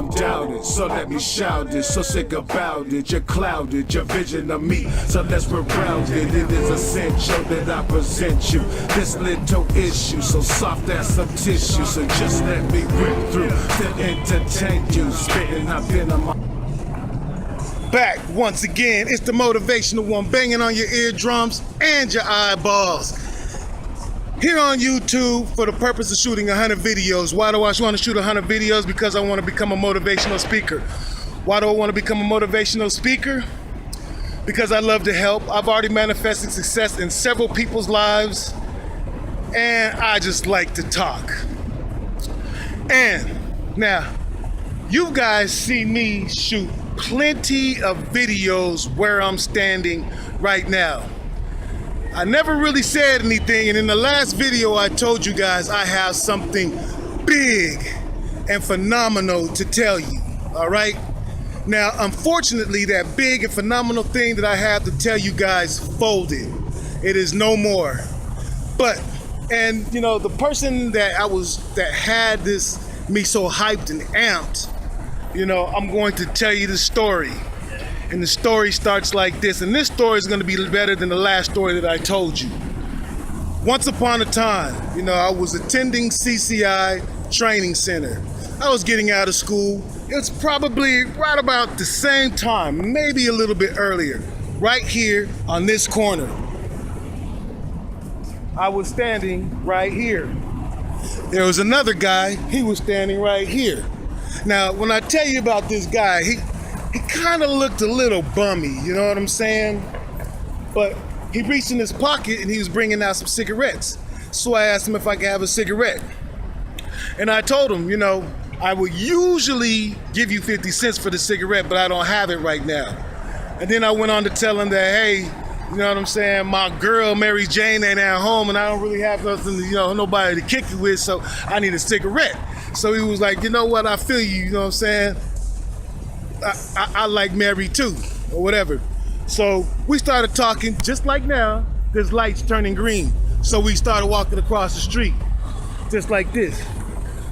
I'm doubted, so let me shout it. So sick about it, you're clouded, your vision of me. So let's reround it. It is essential that I present you this little issue, so soft as some tissue. So just let me rip through, still entertain you. Spitting up in my Back once again, it's the Motivational One, banging on your eardrums and your eyeballs. Here on YouTube for the purpose of shooting 100 videos. Why do I want to shoot 100 videos? Because I want to become a motivational speaker. Why do I want to become a motivational speaker? Because I love to help. I've already manifested success in several people's lives, and I just like to talk. And now, you guys see me shoot plenty of videos where I'm standing right now. I never really said anything, and in the last video I told you guys I have something big and phenomenal to tell you, all right? Now, unfortunately, that big and phenomenal thing that I have to tell you guys folded. It is no more. But, and you know, the person that had me so hyped and amped, you know, I'm going to tell you the story. And the story starts like this. And this story is going to be better than the last story that I told you. Once upon a time, you know, I was attending CCI Training Center. I was getting out of school. It's probably right about the same time, maybe a little bit earlier, right here on this corner. I was standing right here. There was another guy, he was standing right here. Now, when I tell you about this guy, he kind of looked a little bummy, you know what I'm saying? But he reached in his pocket and he was bringing out some cigarettes. So I asked him if I could have a cigarette. And I told him, you know, I would usually give you 50 cents for the cigarette, but I don't have it right now. And then I went on to tell him that, hey, you know what I'm saying, my girl, Mary Jane, ain't at home and I don't really have nothing, you know, nobody to kick it with, so I need a cigarette. So he was like, you know what, I feel you, you know what I'm saying? I like Mary too, or whatever. So we started talking, just like now, there's lights turning green. So we started walking across the street, just like this.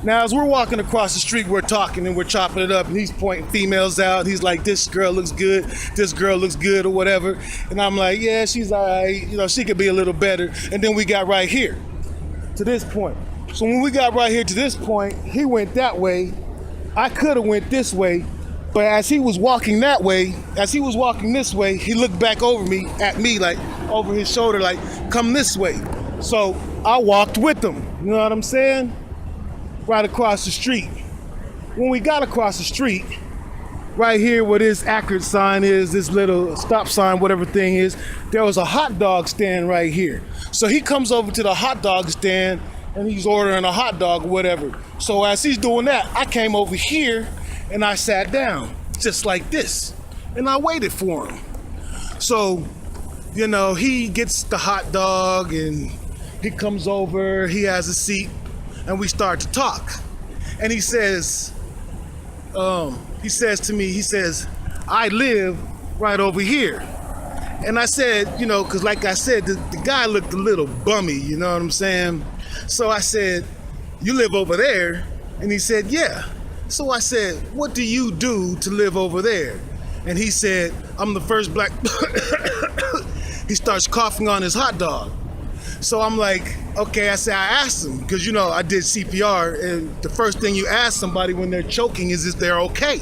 Now, as we're walking across the street, we're talking and we're chopping it up, and he's pointing females out. He's like, this girl looks good, this girl looks good, or whatever. And I'm like, yeah, she's all right, you know, she could be a little better. And then we got right here, to this point. So when we got right here to this point, he went that way. I could have went this way, but as he was walking that way, as he was walking this way, he looked back at me, like over his shoulder, like, come this way. So I walked with him, you know what I'm saying? Right across the street. When we got across the street, right here where this accurate sign is, this little stop sign, whatever thing is, there was a hot dog stand right here. So he comes over to the hot dog stand and he's ordering a hot dog or whatever. So as he's doing that, I came over here and I sat down, just like this. And I waited for him. So, you know, he gets the hot dog and he comes over, he has a seat, and we start to talk. And he says to me, I live right over here. And I said, you know, because like I said, the guy looked a little bummy, you know what I'm saying? So I said, you live over there? And he said, yeah. So I said, what do you do to live over there? And he said, I'm the first black. He starts coughing on his hot dog. So I'm like, okay, I asked him, because you know, I did CPR, and the first thing you ask somebody when they're choking is if they're okay.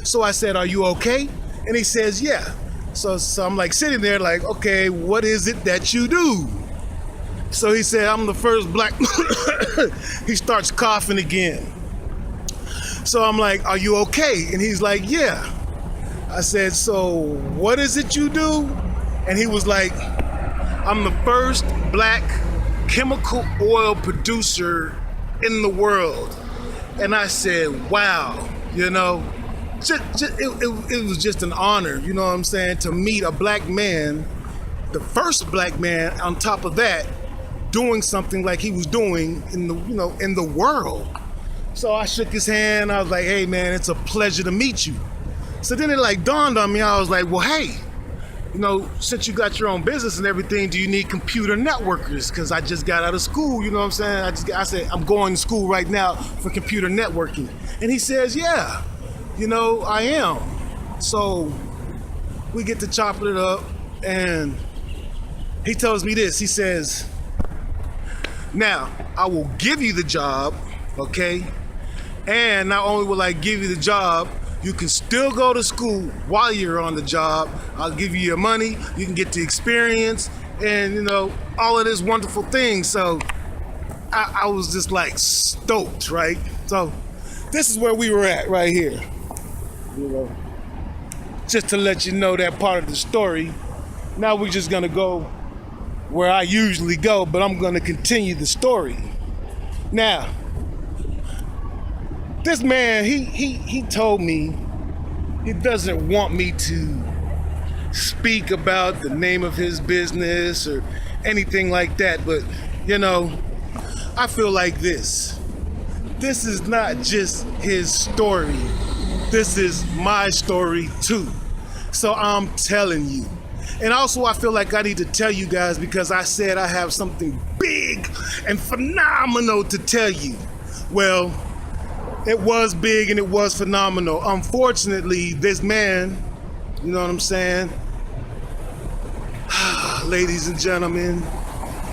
So I said, are you okay? And he says, yeah. So I'm like sitting there like, okay, what is it that you do? So he said, I'm the first black. He starts coughing again. So I'm like, are you okay? And he's like, yeah. I said, so what is it you do? And he was like, I'm the first black chemical oil producer in the world. And I said, wow, you know, it was just an honor, you know what I'm saying, to meet a black man, the first black man on top of that, doing something like he was doing in the, you know, in the world. So I shook his hand. I was like, hey man, it's a pleasure to meet you. So then it like dawned on me. I was like, well, hey, since you got your own business and everything, do you need computer networkers? Because I just got out of school, you know what I'm saying? I said, I'm going to school right now for computer networking. And he says, yeah, I am. So we get to chopping it up, and he tells me this. He says, now, I will give you the job, okay? And not only will I give you the job, you can still go to school while you're on the job. I'll give you your money. You can get the experience and, all of this wonderful thing. So I was just like stoked, right? So this is where we were at right here. Just to let you know that part of the story. Now we're just going to go where I usually go, but I'm going to continue the story. Now, this man, he told me he doesn't want me to speak about the name of his business or anything like that, but I feel like this is not just his story. This is my story too. So I'm telling you. And also I feel like I need to tell you guys, because I said I have something big and phenomenal to tell you. Well, it was big and it was phenomenal. Unfortunately, this man, you know what I'm saying? Ladies and gentlemen,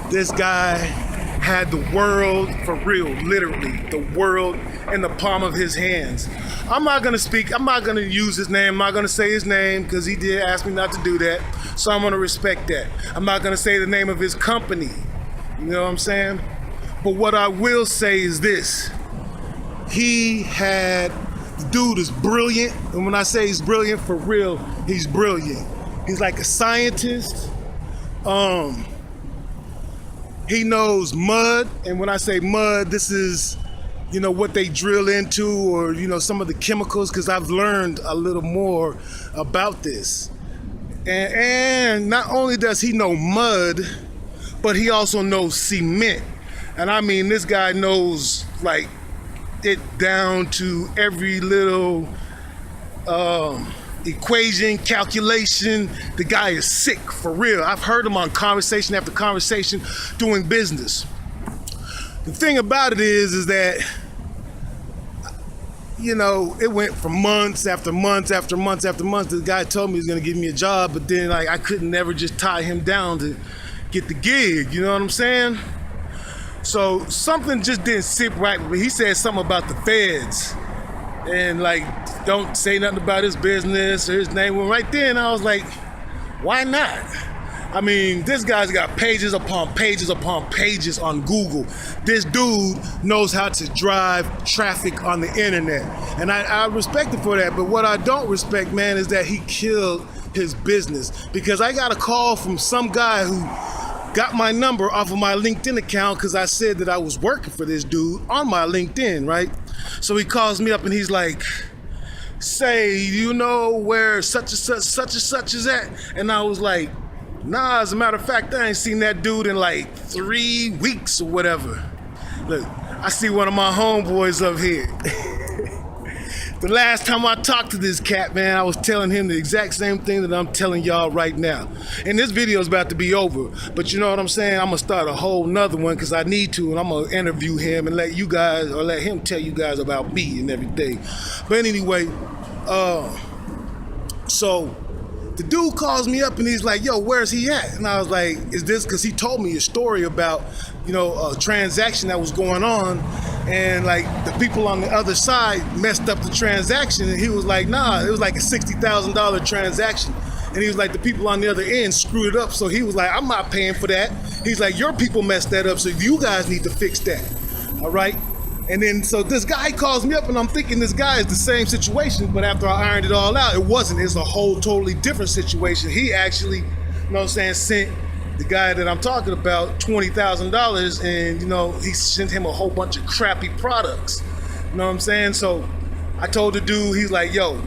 this guy had the world for real, literally, the world in the palm of his hands. I'm not gonna use his name, I'm not gonna say his name, because he did ask me not to do that, so I'm gonna respect that. I'm not gonna say the name of his company, you know what I'm saying? But what I will say is this. The dude is brilliant, and when I say he's brilliant, for real, he's brilliant. He's like a scientist. He knows mud, and when I say mud, this is, what they drill into, or, some of the chemicals, because I've learned a little more about this. And not only does he know mud, but he also knows cement. And I mean, this guy knows, like, it down to every little equation, calculation. The guy is sick, for real. I've heard him on conversation after conversation doing business. The thing about it is that, it went from months after months after months after months. The guy told me he was gonna give me a job, but then I couldn't never just tie him down to get the gig, you know what I'm saying? So something just didn't sit right with me. He said something about the feds and don't say nothing about his business or his name. Well, right then I was like, why not? I mean, this guy's got pages upon pages upon pages on Google. This dude knows how to drive traffic on the internet. And I respect him for that. But what I don't respect, man, is that he killed his business. Because I got a call from some guy who got my number off of my LinkedIn account because I said that I was working for this dude on my LinkedIn, right? So he calls me up and he's like, say, you know where such and such is at? And I was like, nah, as a matter of fact, I ain't seen that dude in like 3 weeks or whatever. Look, I see one of my homeboys up here. The last time I talked to this cat, man, I was telling him the exact same thing that I'm telling y'all right now. And this video is about to be over, but you know what I'm saying? I'm gonna start a whole nother one because I need to, and I'm gonna interview him and let you guys, or let him tell you guys about me and everything. But anyway, so the dude calls me up and he's like, yo, where's he at? And I was like, is this, because he told me a story about, a transaction that was going on, and like the people on the other side messed up the transaction, and he was like, nah, it was like a $60,000 transaction. And he was like, the people on the other end screwed it up. So he was like, I'm not paying for that. He's like, your people messed that up, so you guys need to fix that. All right? And then, so this guy calls me up, and I'm thinking this guy is the same situation, but after I ironed it all out, it wasn't. It's a whole totally different situation. He actually, sent the guy that I'm talking about $20,000, and, he sent him a whole bunch of crappy products. You know what I'm saying? So I told the dude, he's like, yo,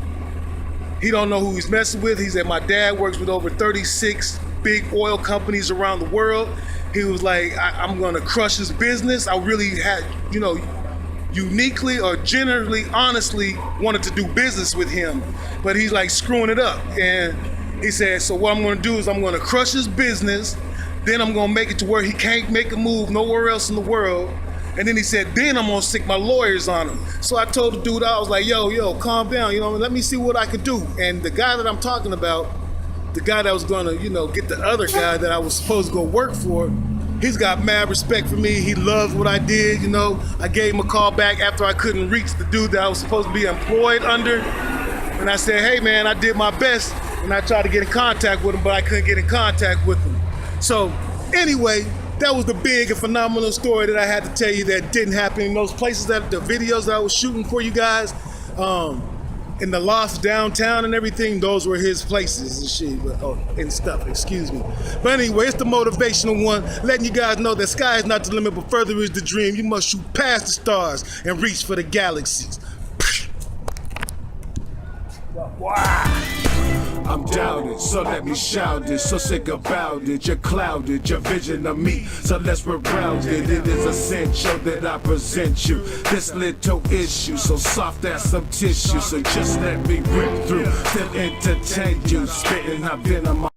he don't know who he's messing with. He said, my dad works with over 36 big oil companies around the world. He was like, I'm gonna crush his business. I really had, uniquely or generally, honestly wanted to do business with him, but he's like screwing it up. And He said, so what I'm gonna do is I'm gonna crush his business, then I'm gonna make it to where he can't make a move nowhere else in the world. And then he said, then I'm gonna stick my lawyers on him. So I told the dude, I was like, yo, calm down, let me see what I could do. And the guy that I'm talking about, the guy that was gonna, get the other guy that I was supposed to go work for, he's got mad respect for me. He loves what I did, I gave him a call back after I couldn't reach the dude that I was supposed to be employed under. And I said, hey man, I did my best. And I tried to get in contact with him, but I couldn't get in contact with him. So anyway, that was the big and phenomenal story that I had to tell you that didn't happen in those places, that the videos that I was shooting for you guys, in the loft downtown and everything, those were his places and shit, and stuff, excuse me. But anyway, it's the Motivational One, letting you guys know that sky is not the limit, but further is the dream. You must shoot past the stars and reach for the galaxies. Wow. I'm doubted, so let me shout it. So sick about it, you're clouded, your vision of me. So let's reroute it. It is essential that I present you this little issue, so soft as some tissue. So just let me rip through, still entertain you, spitting our venom.